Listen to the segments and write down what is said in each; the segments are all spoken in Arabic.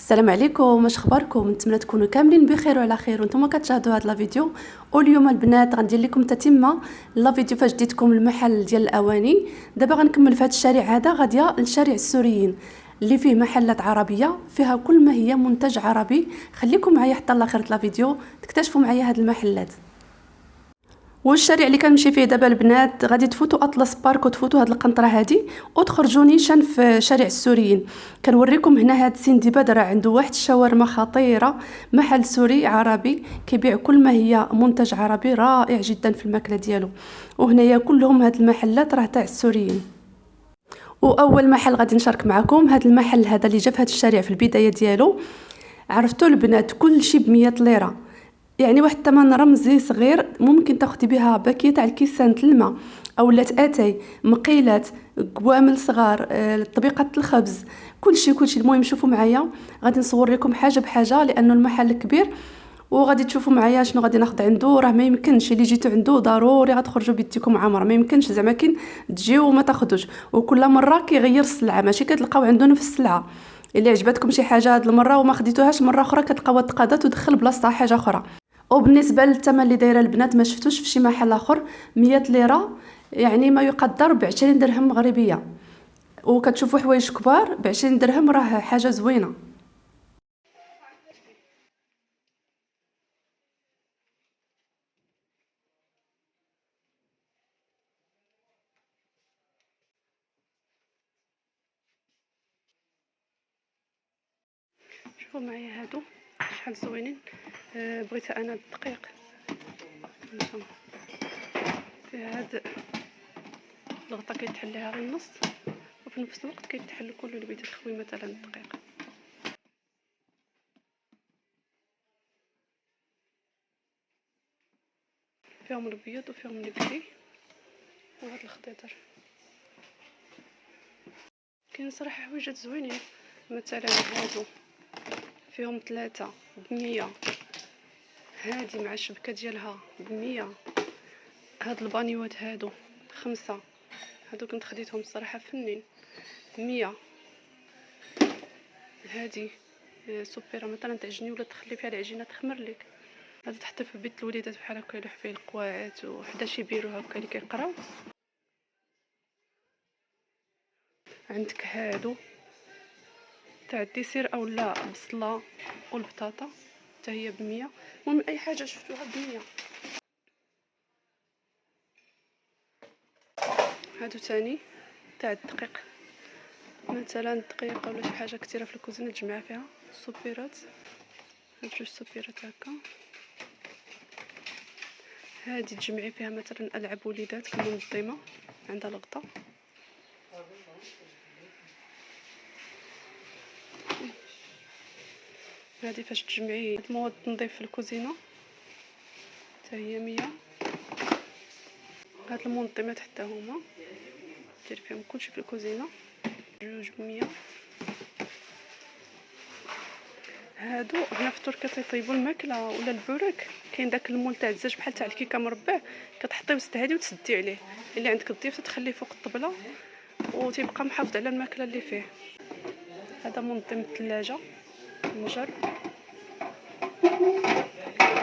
السلام عليكم، واش اخباركم؟ نتمنى تكونوا كاملين بخير وعلى خير وانتم كتشاهدوا هذا الفيديو. واليوم البنات غندير لكم تتمه لا فيديو فاش ديتكم المحل ديال الاواني. دابا غنكمل في هذا الشارع هذا، غاديه للشارع السوريين اللي فيه محلات عربيه فيها كل ما هي منتج عربي. خليكم معايا حتى لاخر لا فيديو تكتشفوا معايا هاد المحلات. والشارع اللي كنمشي فيه دابا البنات غادي تفوتوا اطلس بارك وتفوتوا هاد القنطره هادي وتخرجوا نيشان في شارع السوريين. كنوريكم هنا هاد سيدي بدر عنده واحد الشاورما خطيره، محل سوري عربي كيبيع كل ما هي منتج عربي رائع جدا في الماكله ديالو. وهنايا كلهم هاد المحلات راه تاع السوريين. واول محل غادي نشارك معكم هاد المحل هذا اللي جا في هاد الشارع في البدايه ديالو. عرفتوا البنات كل شيء ب100 ليره، يعني واحد الثمن رمزي صغير ممكن تاخدي بها باكيه تاع الكيسان الماء اولا اتاي مقيلات قوامل صغار، طبيقه الخبز، كلشي. المهم شوفوا معايا، غادي نصور لكم حاجه بحاجه لانه المحل كبير وغادي تشوفوا معايا شنو غادي ناخذ عنده. راه ما يمكنش اللي جيتو عنده ضروري غتخرجوا بيديكم عامر، ما يمكنش زعما كاين تجيو وما تاخذوش. وكل مره كيغير السلعه، ماشي كتلقاو عنده نفس السلعه. اللي عجبتكم شي حاجه هاد المره وما خديتوهاش مره اخرى كتلقاوها تقادات ودخل بلاصتها حاجه اخرى. وبالنسبه للثمن اللي دايره البنات ما شفتوش في شي محل اخر، 100 ليره يعني ما يقدر ب 20 درهم مغربيه. وكتشوفوا حوايج كبار ب 20 درهم راه حاجه زوينه. شوفوا معايا هادو شحال زوينين. بغيت انا الدقيق هانتوما فيه هاد الغطا كيتحل ليها غير النص، وفي نفس الوقت كيتحل كل اللي بغيتي تخوي مثلا الدقيق. فيهم الابيض وفيهم الكري وهاد الخضيضر. كاين صراحه حوايجات زوينين، مثلا هادو فيهم 3 ب100، هادي مع الشبكه ديالها ب100. هاد البانيوات هادو 5، هادو كنت خديتهم الصراحه فنين 100. هادي سوبيره مثلا تعجني ولا تخلي فيها العجينه تخمر لك، هذا تحطي في بيت الوليدات بحال هكا يلوح فيه القواعات وحدا شي بيرو هكا اللي كيقراو. عندك هادو تاع الديسير اولا بصله والبطاطا حتى هي ب100. المهم اي حاجه شفتوها ب100. هادو تاني تاع الدقيق، مثلا الدقيق ولا شي حاجه كثيره في الكوزينه تجمع فيها السوبيرات. هاد جوج سوبيرات هكا. هادي تجمعي فيها مثلا العاب وليدات كمنظمه عندها الغطاء. هادي فاش تجمعي المواد التنظيف في الكوزينه حتى هي 100. هاد المنظمات حتى هما ديري فيهم كلشي في الكوزينه جوج ب100. هادو هنا في تركيا تيطيبوا الماكله ولا البوراك، كاين داك المول تاع الدجاج بحال تاع الكيكه مربع، كتحطي وسط هادي وتسدي عليه. اللي عندك الضيف تخليه فوق الطبله وتيبقى محافظ على الماكله اللي فيه. هذا منظم الثلاجه منجر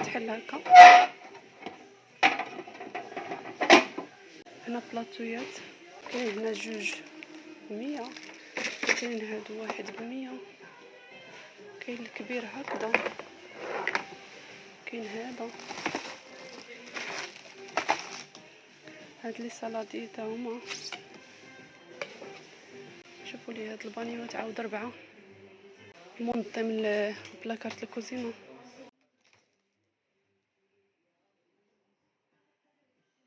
تحل هكا. هنا بلاطويات كاين هنا جوج ب100، كاين هادو واحد ب100، كاين الكبير هكذا، كاين هذا. هاد لي سالادي تا هما. شوفوا لي هاد البانيوات عاود 4. منظم البلاكارت الكوزينه.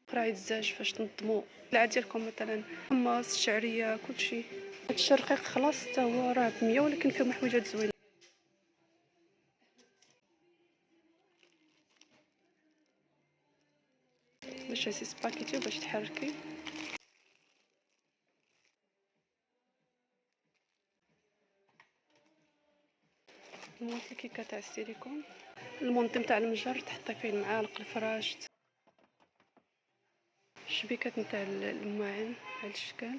قراعي الدجاج فاش تنظموا العاد ديالكم مثلا حمص الشعريه كلشي. هاد الشرقيق خلاص حتى هو راه ب100 ولكن فيه حويجات زوينه. باش هسي سباكيتي باش تحركي. المولت الكيكه تاع السيليكون. المنظم تاع المجر تحطي فيه المعالق الفراش. الشبيكات نتاع الماعن بهذا الشكل.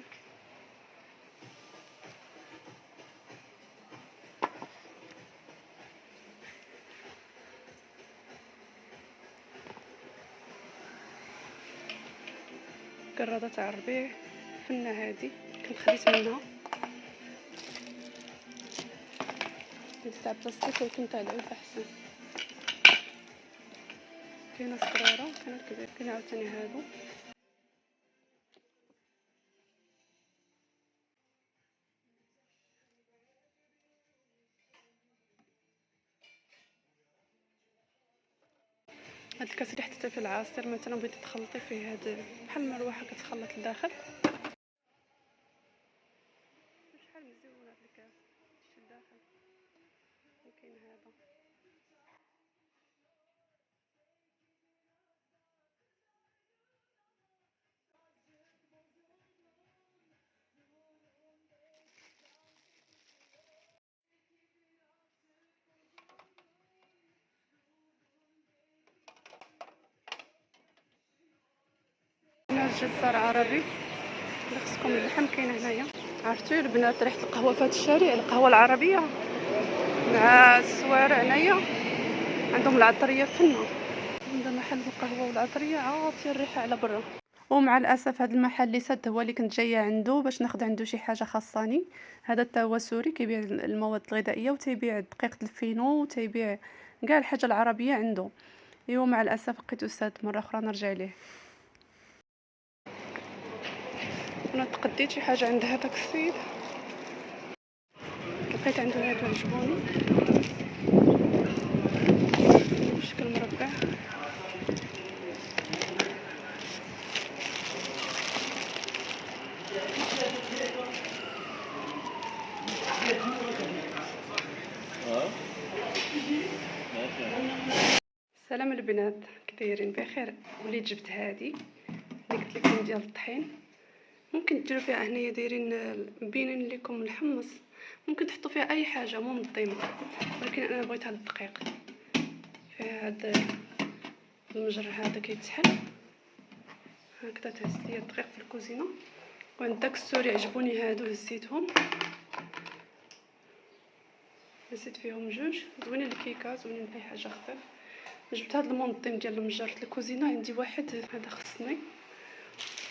كراده تاع الربيع فنه هادي كنت خديت منها تاع بلاستيك، ولكن تاع العود احسن. كاينه الصغيره كاينه الكبير، كاينه عاوتاني هادو. هاد الكاس اللي حطيته في العصير مثلا بغيتي تخلطي فيه هاد بحال المروحه كتخلط لداخل. شحال مزيون هاد الكاس شتي لداخل. وكاين هذا جزار عربي. اللي خصكم اللحم كاين هنايا. عرفتوا البنات ريحه القهوه في هذا الشارع، القهوه العربيه مع السوارع هنايا عندهم العطريه فنه. عند محل القهوه والعطريه عاطيه الريحه على برا. ومع الاسف هذا المحل اللي سد هو اللي كنت جايه عنده باش ناخذ عنده شي حاجه خاصاني. هذا حتى هو سوري كيبيع المواد الغذائيه وتيبيع دقيق الفينو وتيبيع كاع الحاجه العربيه عنده. ايوا مع الاسف لقيتو ساد، مره اخرى نرجع ليه. انا تقديت شي حاجه عند هذاك السيد، لقيت عنده هادو عجبوني بشكل مربع. سلام البنات، كدايرين بخير؟ وليت جبت هذه اللي قلت لكم ديال الطحين. ممكن ديروا فيها هنايا دايرين مبينين لكم الحمص، ممكن تحطوا فيها اي حاجه منظمه، ولكن انا بغيت هذا الدقيق. فيها هذا المجر هذا كيتسحل هكذا. تهز ليا الدقيق في الكوزينه. وعند داك السوري عجبوني هادو هزيتهم، هزيت فيهم جوج زوينين الكيكه، زوينين اي حاجه خفيف. جبت هذا المنظم ديال المجر الكوزينه، عندي واحد هذا خصني،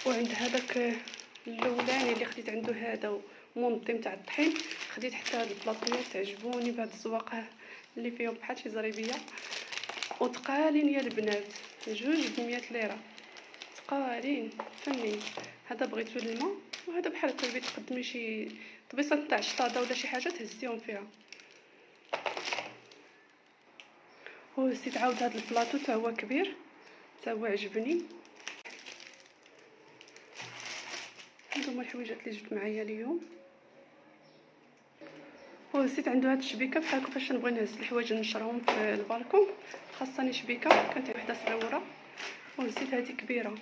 وعند هذاك الاولاني اللي خديت عنده هذا منظم تاع الطحين خديت حتى هاد البلاطيات تعجبوني بهاد الزواقه اللي فيهم بحال شي زريبيه وتقالين يا البنات. جوج ب100 ليره، تقالين فنين. هذا بغيتو الماء، وهذا بحال هكا بغيتي تقدمي شي طبيصه تاع شطاده ولا شي حاجه تهزيهم فيها. وزيت عاود هذا البلاطو حتى هو كبير، حتى هو عجبني. هادو هما الحويجات اللي جبت معايا اليوم. وزيت عنده هاد الشبيكه بحال هكا فاش نبغي نهز الحوايج نشرهم في البالكون، خاصني شبيكه كانت وحده صغيره. وزيت هذه كبيره